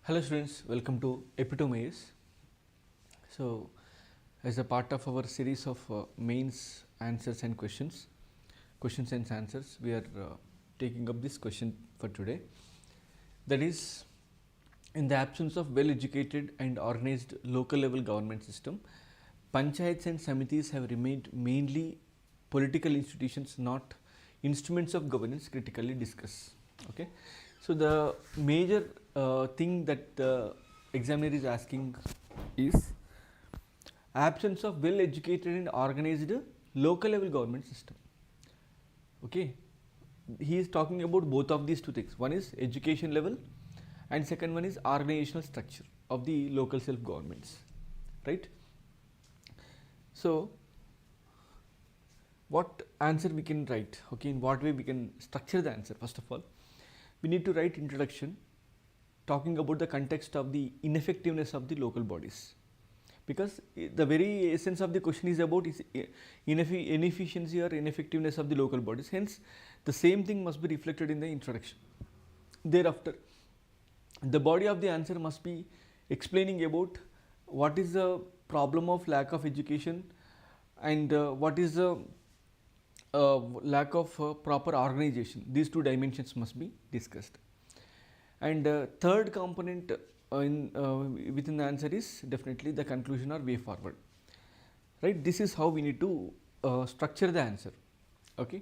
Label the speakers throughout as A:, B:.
A: Hello students, welcome to Epitome IAS. So, as a part of our series of mains answers and questions and answers, we are taking up this question for today. That is, in the absence of well educated and organized local level government system, panchayats and samitis have remained mainly political institutions, not instruments of governance. Critically discuss. Okay. So, the major thing that the examiner is asking is absence of well educated and organized local level government system. Okay. He is talking about both of these two things. One is education level and second one is organizational structure of the local self governments, right. So, what answer we can write? Okay, in what way we can structure the answer? First of all, we need to write introduction talking about the context of the ineffectiveness of the local bodies, because the very essence of the question is about inefficiency or ineffectiveness of the local bodies. Hence, the same thing must be reflected in the introduction. Thereafter, the body of the answer must be explaining about what is the problem of lack of education and what is the lack of proper organization. These two dimensions must be discussed. And third component within the answer is definitely the conclusion or way forward, right. This is how we need to structure the answer. Okay.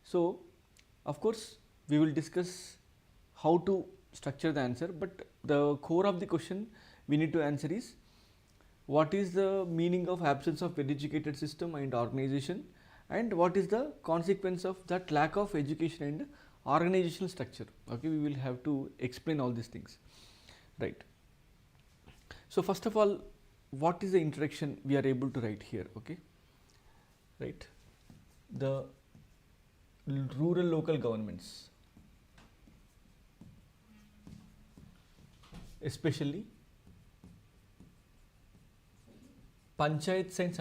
A: So, of course, we will discuss how to structure the answer, but the core of the question we need to answer is what is the meaning of absence of well educated system and organization, and what is the consequence of that lack of education and organizational structure. Okay, we will have to explain all these things, right. So, first of all, what is the introduction we are able to write here? Okay, right. The rural local governments, especially panchayats and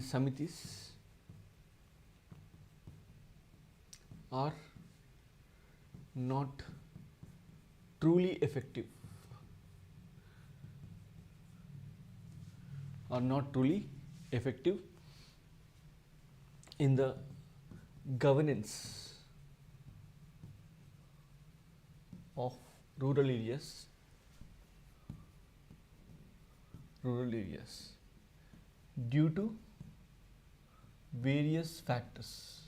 A: samitis are not truly effective, in the governance of rural areas due to various factors,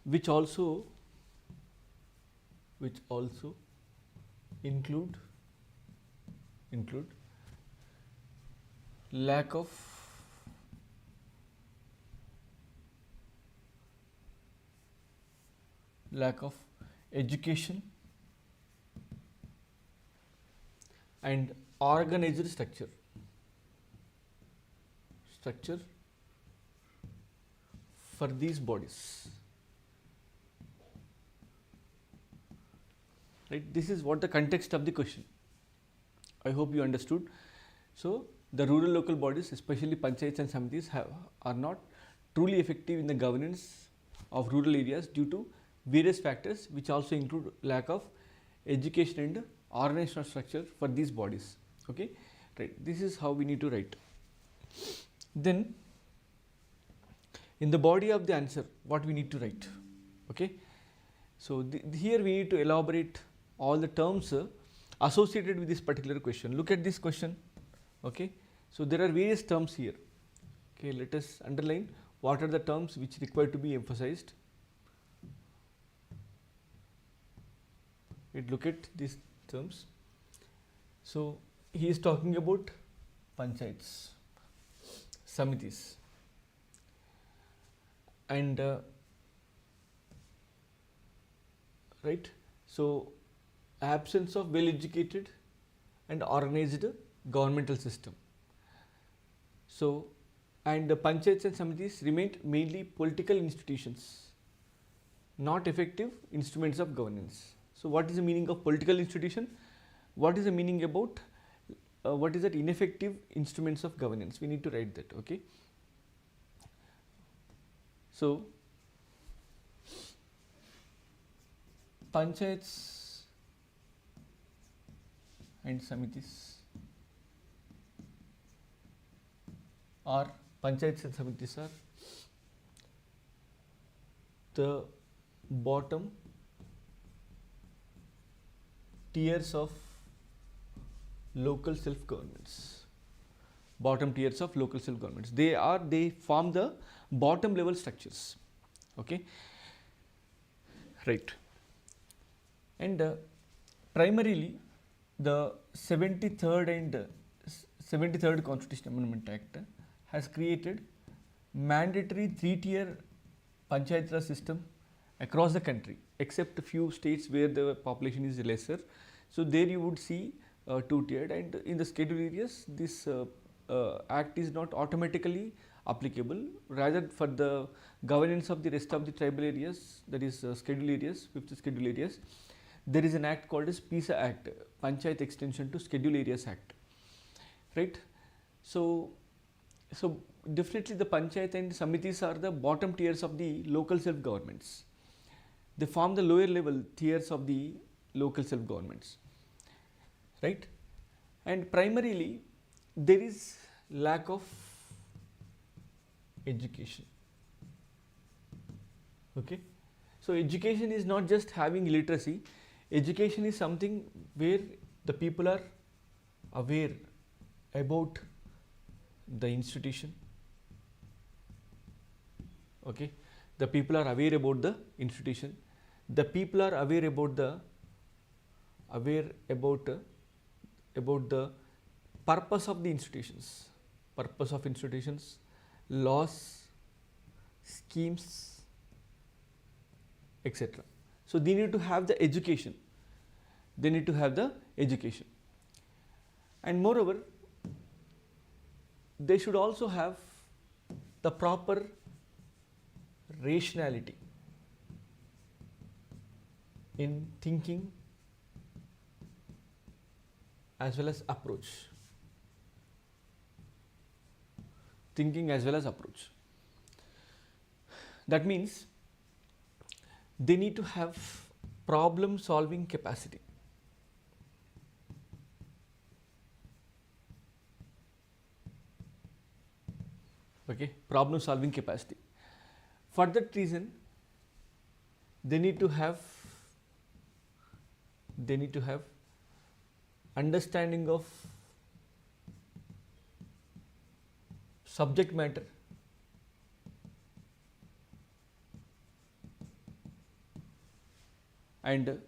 A: which also include lack of education and organized structure for these bodies, right. This is what the context of the question. I hope you understood. So, the rural local bodies, especially panchayats and samitis, are not truly effective in the governance of rural areas due to various factors, which also include lack of education and organizational structure for these bodies. Okay, right. This is how we need to write. Then, in the body of the answer, what we need to write? Okay. So, here we need to elaborate all the terms associated with this particular question. Look at this question. Okay. So, there are various terms here. Okay, let us underline what are the terms which require to be emphasized. Look at these terms. So, he is talking about panchayats, samitis, and right. So, absence of well educated and organized governmental system. So, and the panchayats and samitis remained mainly political institutions, not effective instruments of governance. So, what is the meaning of political institution? What is the meaning about what is that ineffective instruments of governance? We need to write that. Okay. So panchayats and samitis are the bottom tiers of local self governments. They form the bottom level structures. Okay, right. And primarily the 73rd Constitution Amendment Act has created mandatory 3-tier panchayat raj system across the country, except a few states where the population is lesser. So there you would see 2-tiered, and in the scheduled areas this act is not automatically applicable. Rather, for the governance of the rest of the tribal areas, that is scheduled areas, 5th scheduled areas, there is an act called as PISA Act, Panchayat Extension to Scheduled Areas Act, right? So definitely the panchayat and samitis are the bottom tiers of the local self governments. They form the lower level tiers of the local self governments, right? And primarily there is lack of education. Okay, so education is not just having literacy. Education is something where the people are aware about the institution. Okay, the people are aware about the institution. The people are aware about the purpose of the institutions, laws, schemes, etc. So they need to have the education. And moreover, they should also have the proper rationality in thinking as well as approach. That means they need to have problem solving capacity. Okay, problem solving capacity. For that reason, they need to have understanding of subject matter, and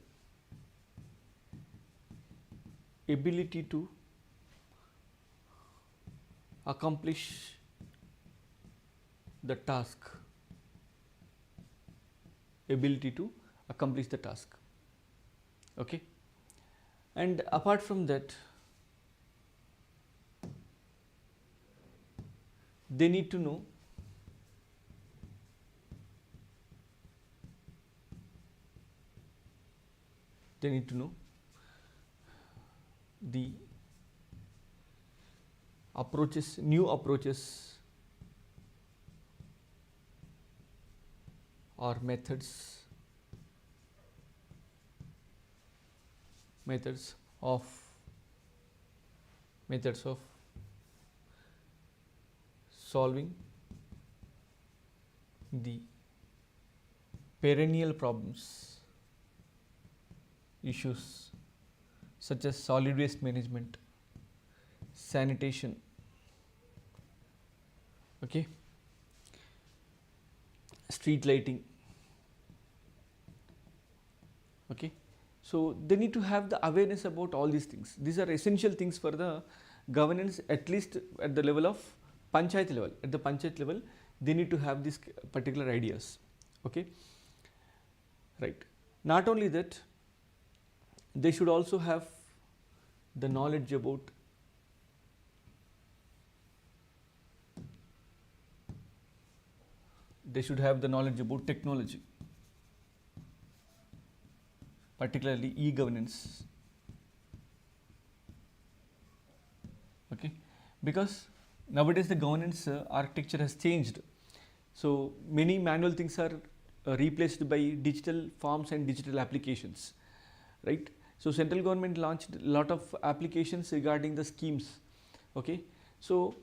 A: ability to accomplish the task. Okay, and apart from that, they need to know the new approaches or methods of solving the perennial issues such as solid waste management, sanitation. Okay, street lighting. Okay, so they need to have the awareness about all these things. These are essential things for the governance, at least at the level of panchayat level. At the panchayat level, they need to have these particular ideas. Okay, right. Not only that, they should also have the knowledge about technology, particularly e-governance. Okay, because nowadays the governance architecture has changed. So many manual things are replaced by digital forms and digital applications, right? So central government launched a lot of applications regarding the schemes. Okay, so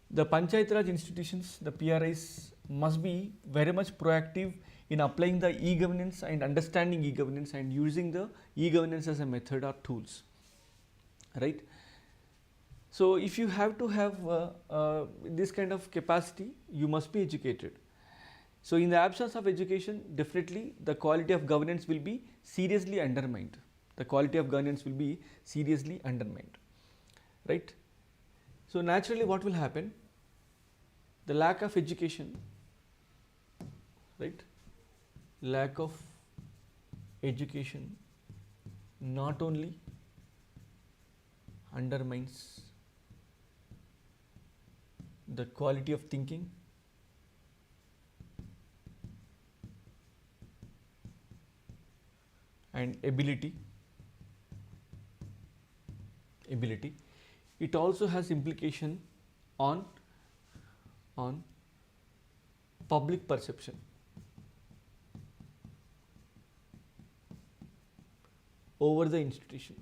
A: the Panchayat Raj institutions, the PRIs, must be very much proactive in applying the e-governance and understanding e-governance and using the e-governance as a method or tools, right? So if you have to have this kind of capacity, you must be educated. So in the absence of education, definitely the quality of governance will be seriously undermined. The quality of governance will be seriously undermined, right? So naturally what will happen? The lack of education, right? Lack of education not only undermines the quality of thinking, and ability, it also has implication on public perception over the institution.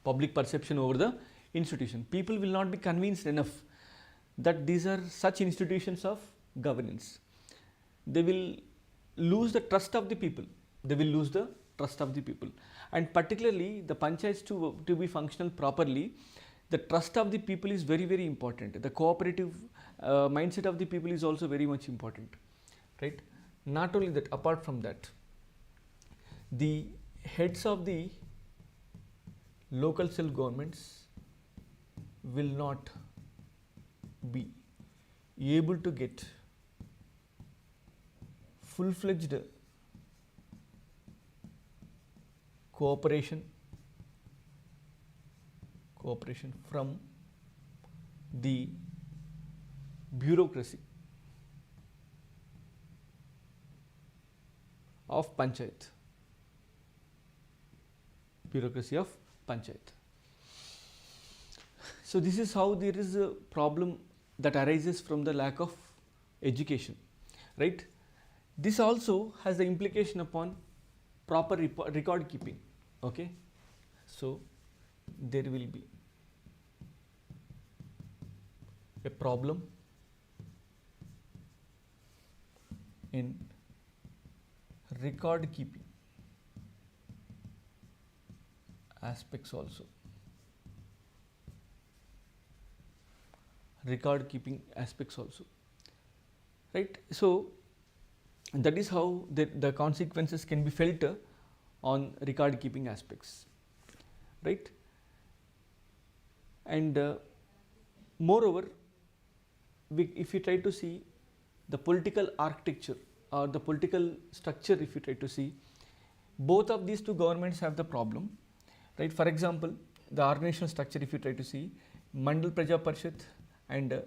A: Public perception over the institution. People will not be convinced enough that these are such institutions of governance. They will lose the trust of the people. They will lose the trust of the people. And particularly the panchayats to be functional properly, the trust of the people is very, very important. The cooperative mindset of the people is also very much important, right? Not only that, apart from that, the heads of the local self-governments will not be able to get full-fledged cooperation from the bureaucracy of panchayat. Bureaucracy of panchayat. So this is how there is a problem that arises from the lack of education, right? This also has the implication upon proper record keeping. Okay, so there will be a problem in record keeping aspects also. Record keeping aspects also, right? So that is how the consequences can be felt on record keeping aspects, right? And moreover, if you try to see the political architecture or the political structure, if you try to see, both of these two governments have the problem, right? For example, the organizational structure, if you try to see, Mandal Praja Parishad and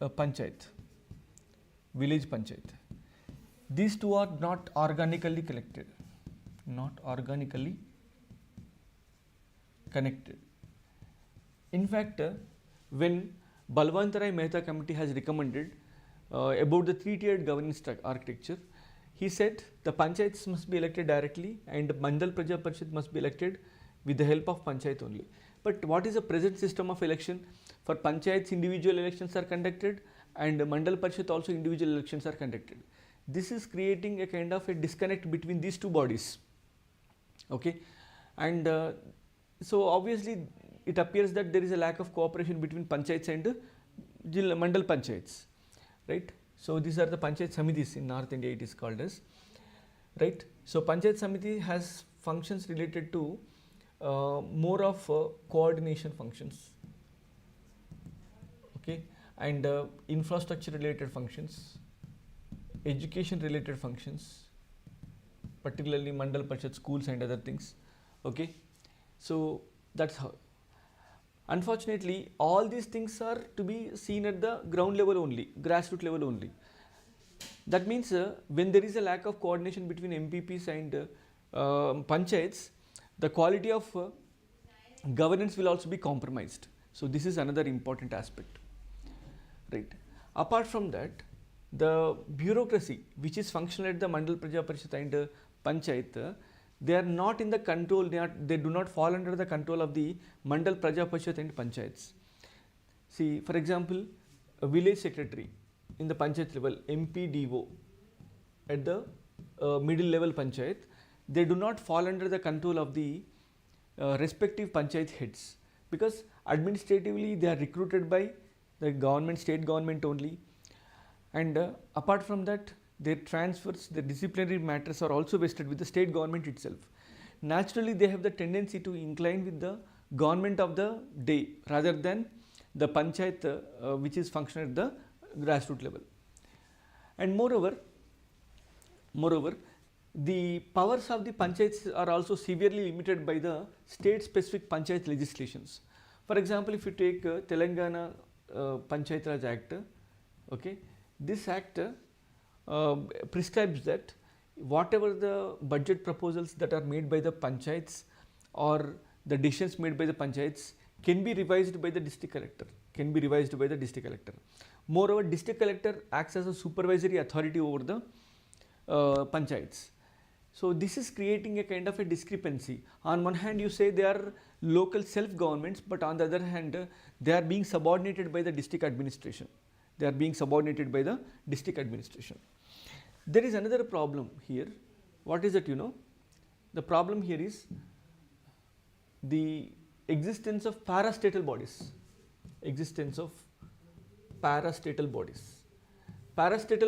A: Panchayat, village Panchayat. These two are not organically connected. In fact, when Balwantarai Mehta committee has recommended about the three-tiered governance architecture, he said the panchayats must be elected directly and Mandal Praja Parishad must be elected with the help of panchayat only. But what is the present system of election? For panchayats, individual elections are conducted, and Mandal Parishad also individual elections are conducted. This is creating a kind of a disconnect between these two bodies. Okay, and so obviously it appears that there is a lack of cooperation between panchayats and Mandal Panchayats, right? So these are the Panchayat Samitis in North India, it is called as, right? So Panchayat Samiti has functions related to more of coordination functions, okay, and infrastructure related functions, education related functions, particularly Mandal Parishad schools and other things, okay. So that's how. Unfortunately, all these things are to be seen at the ground level only, grassroots level only. That means when there is a lack of coordination between MPPs and panchayats, the quality of governance will also be compromised. So this is another important aspect, right? Apart from that, the bureaucracy which is functional at the Mandal Praja Parishad and Panchayat, they are not in the control, they do not fall under the control of the Mandal Praja Parishad and Panchayats. See, for example, a village secretary in the Panchayat level, MPDO at the middle level Panchayat, they do not fall under the control of the respective Panchayat heads, because administratively they are recruited by the government, state government only, and apart from that, their transfers, the disciplinary matters are also vested with the state government itself. Naturally, they have the tendency to incline with the government of the day rather than the Panchayat which is functional at the grassroots level. And moreover, the powers of the Panchayats are also severely limited by the state specific Panchayat legislations. For example, if you take Telangana Panchayat Raj Act, okay, this act prescribes that whatever the budget proposals that are made by the Panchayats or the decisions made by the Panchayats can be revised by the district collector, Moreover, district collector acts as a supervisory authority over the Panchayats. So this is creating a kind of a discrepancy. On one hand, you say they are local self governments, but on the other hand, they are being subordinated by the district administration. There is another problem here. What is it? The problem here is the existence of parastatal bodies. Parastatal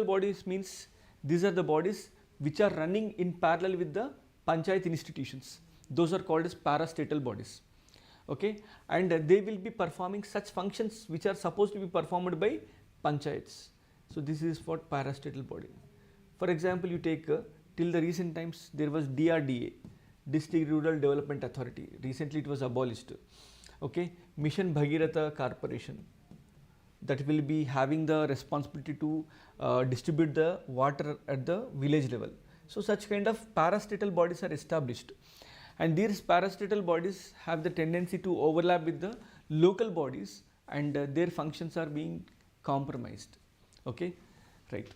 A: bodies means these are the bodies which are running in parallel with the Panchayat institutions. Those are called as parastatal bodies. Okay, and they will be performing such functions which are supposed to be performed by Panchayats. So this is what parastatal body. For example, you take till the recent times there was DRDA, District Rural Development Authority. Recently it was abolished. Okay, Mission Bhagiratha Corporation, that will be having the responsibility to distribute the water at the village level. So such kind of parastatal bodies are established, and these parastatal bodies have the tendency to overlap with the local bodies, and their functions are being compromised. Okay, right.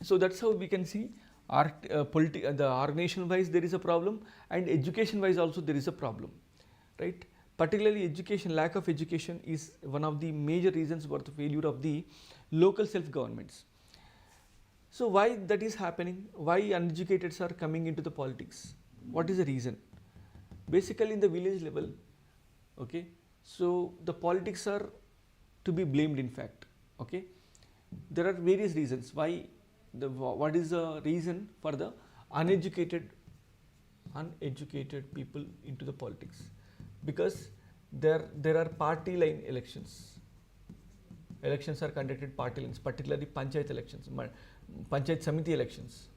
A: So that's how we can see the organization wise there is a problem, and education wise also there is a problem, right. Particularly education, lack of education is one of the major reasons for the failure of the local self-governments. So why that is happening? Why uneducateds are coming into the politics? What is the reason? Basically in the village level, okay, so the politics are to be blamed in fact, okay. There are various reasons why, what is the reason for the uneducated people into the politics? Because there are party line elections. Elections are conducted party lines, particularly Panchayat elections, Panchayat Samiti elections,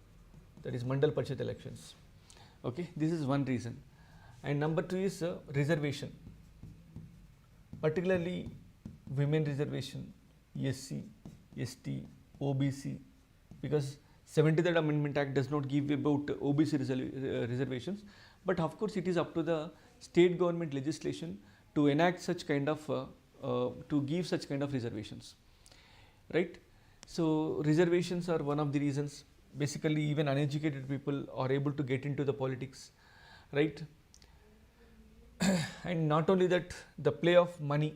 A: that is Mandal Parishad elections. Okay, this is one reason. And number two is reservation, particularly women reservation, SC, ST, OBC, because 73rd Amendment Act does not give about OBC reservations, but of course it is up to the state government legislation to enact such kind of to give such kind of reservations, right. So reservations are one of the reasons. Basically even uneducated people are able to get into the politics, right. And not only that, the play of money,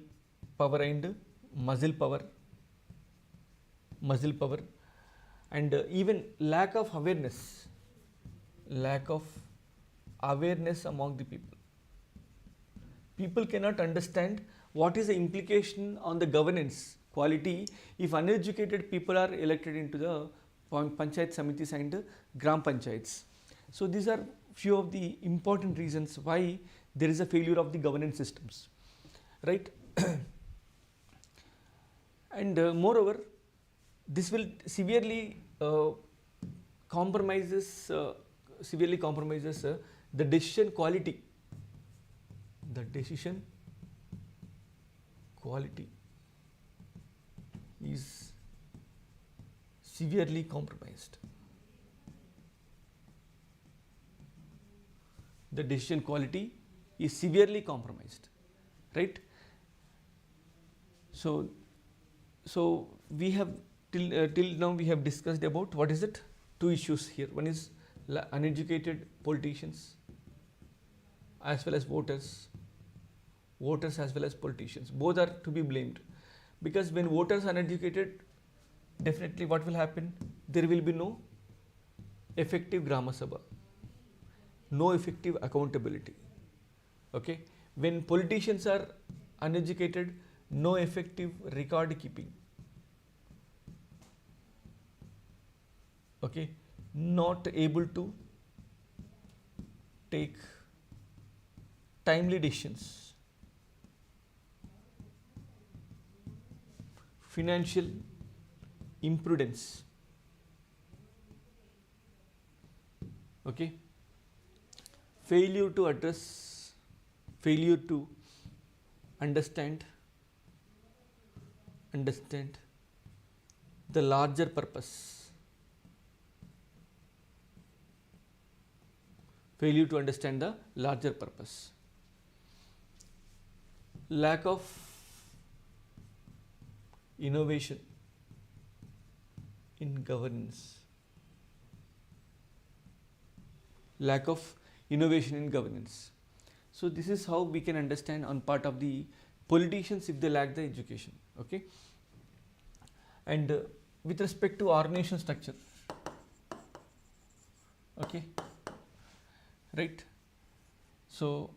A: power and muscle power, and even lack of awareness among the people. People cannot understand what is the implication on the governance quality if uneducated people are elected into the Panchayat Samitis and Gram Panchayats. So these are few of the important reasons why there is a failure of the governance systems, right. And moreover, this will severely compromises the decision quality. The decision quality is severely compromised. The decision quality is severely compromised, right. So So we have till now we have discussed about what is it, two issues here. One is uneducated politicians as well as voters as well as politicians, both are to be blamed, because when voters are uneducated, definitely what will happen, there will be no effective Grama Sabha, no effective accountability. Okay, when politicians are uneducated, no effective record keeping. Okay, not able to take timely decisions, financial imprudence. Okay, failure to understand the larger purpose, lack of innovation in governance, So this is how we can understand on part of the politicians if they lack the education. Okay, and with respect to organization structure, okay, right, so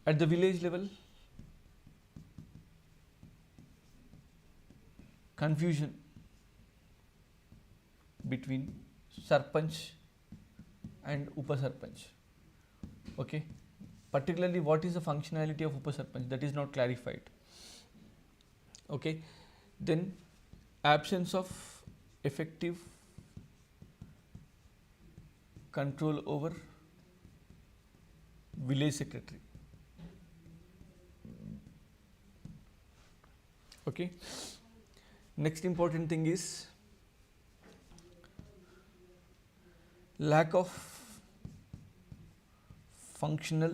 A: at the village level, confusion between sarpanch and upasarpanch. Okay, particularly what is the functionality of upasarpanch, that is not clarified. Okay, then absence of effective control over village secretary. Okay, next important thing is lack of functional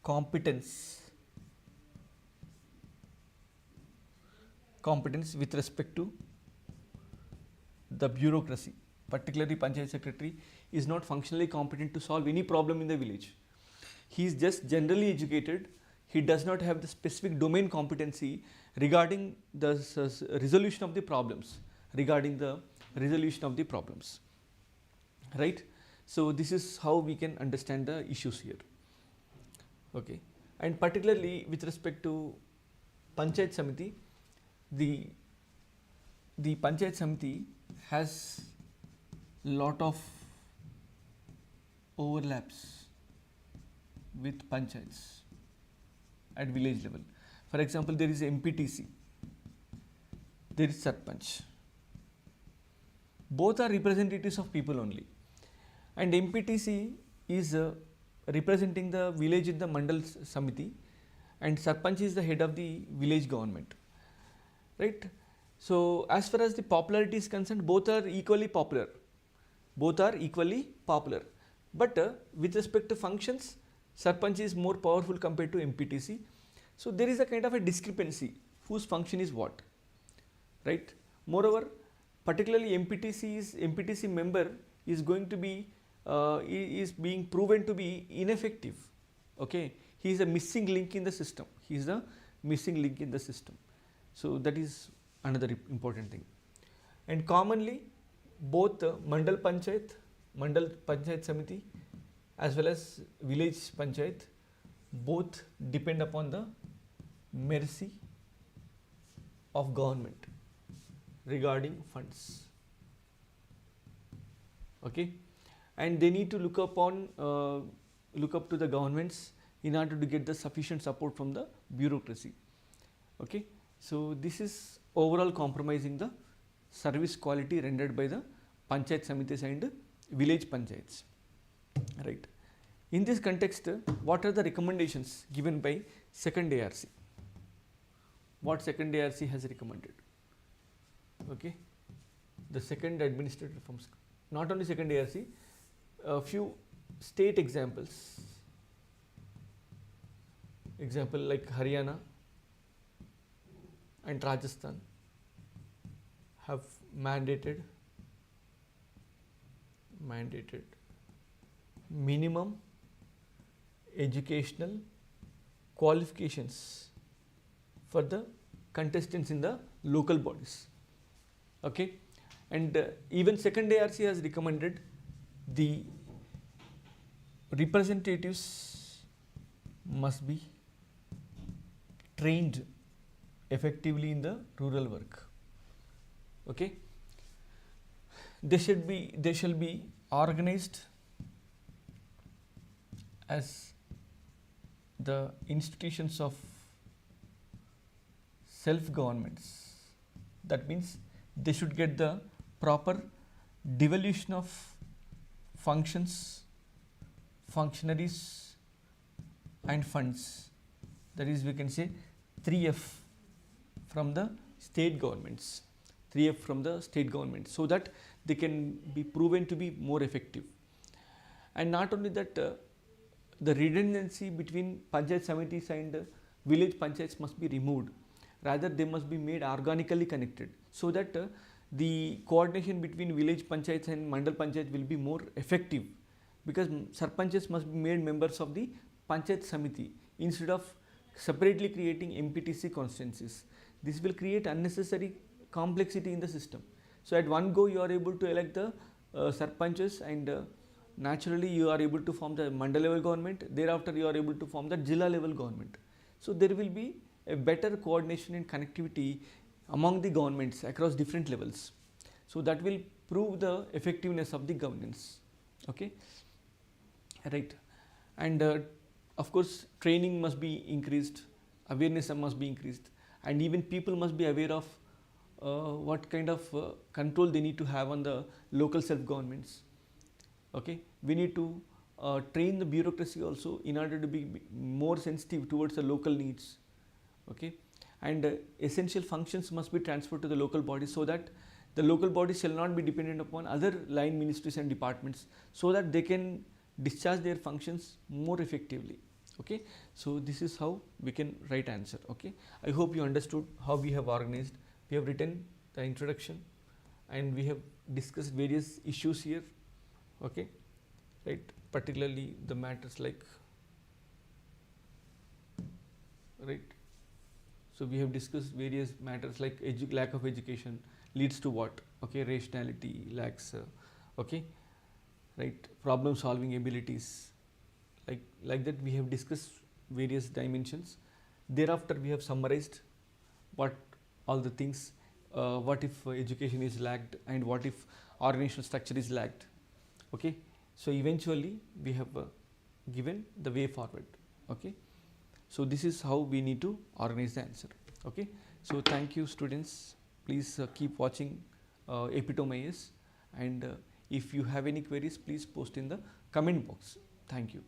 A: competence with respect to the bureaucracy. Particularly Panchayat secretary is not functionally competent to solve any problem in the village. He is just generally educated. He does not have the specific domain competency regarding the resolution of the problems. Right? So this is how we can understand the issues here. Okay, and particularly with respect to Panchayat Samiti, the Panchayat Samiti has lot of overlaps with panchayats at village level. For example, there is MPTC, there is Sarpanch. Both are representatives of people only, and MPTC is representing the village in the Mandal Samiti, and Sarpanch is the head of the village government. Right? So as far as the popularity is concerned, both are equally popular. But with respect to functions, Sarpanch is more powerful compared to MPTC. So there is a kind of a discrepancy whose function is what. Right? Moreover, particularly MPTC member is going to be is being proven to be ineffective. Okay, he is a missing link in the system. So that is another important thing. And commonly, both Mandal Panchayat Samiti as well as village Panchayat, both depend upon the mercy of government regarding funds. Okay, and they need to look up to the governments in order to get the sufficient support from the bureaucracy. Okay, so this is overall compromising the service quality rendered by the Panchayat Samitis and village panchayats. Right. In this context, what are the recommendations given by second ARC? What second ARC has recommended? Okay, the second administrative reforms, not only second ARC, a few state examples. Example like Haryana, and Rajasthan have mandated minimum educational qualifications for the contestants in the local bodies. Okay, and even second ARC has recommended the representatives must be trained effectively in the rural work. Okay, they shall be organized as the institutions of self-governments. That means they should get the proper devolution of functions, functionaries and funds. That is, we can say 3F from the state governments, 3F from the state government, so that they can be proven to be more effective. And not only that, the redundancy between Panchayat Samitis and village panchayats must be removed. Rather, they must be made organically connected, so that the coordination between village panchayats and mandal panchayats will be more effective, because sarpanches must be made members of the Panchayat Samiti instead of separately creating MPTC constituencies. This will create unnecessary complexity in the system. So at one go you are able to elect the sarpanches, and naturally you are able to form the mandal level government. Thereafter you are able to form the Jilla level government. So there will be a better coordination and connectivity among the governments across different levels. So that will prove the effectiveness of the governance. Okay, right. And of course training must be increased, awareness must be increased, and even people must be aware of what kind of control they need to have on the local self-governments. Okay, we need to train the bureaucracy also in order to be more sensitive towards the local needs. Okay, and essential functions must be transferred to the local bodies, so that the local bodies shall not be dependent upon other line ministries and departments, so that they can discharge their functions more effectively. Okay, so this is how we can write answer. Okay, I hope you understood how we have organized. We have written the introduction and we have discussed various issues here. Okay, right, particularly the matters like, right, so we have discussed various matters like lack of education leads to what. Okay, rationality lacks, okay, right, problem solving abilities, like that we have discussed various dimensions. Thereafter we have summarized what all the things, what if education is lacked and what if organizational structure is lacked. Okay, so eventually we have given the way forward. Okay, so this is how we need to organize the answer. Okay, so thank you students, please keep watching Epitome IAS, and if you have any queries, please post in the comment box. Thank you.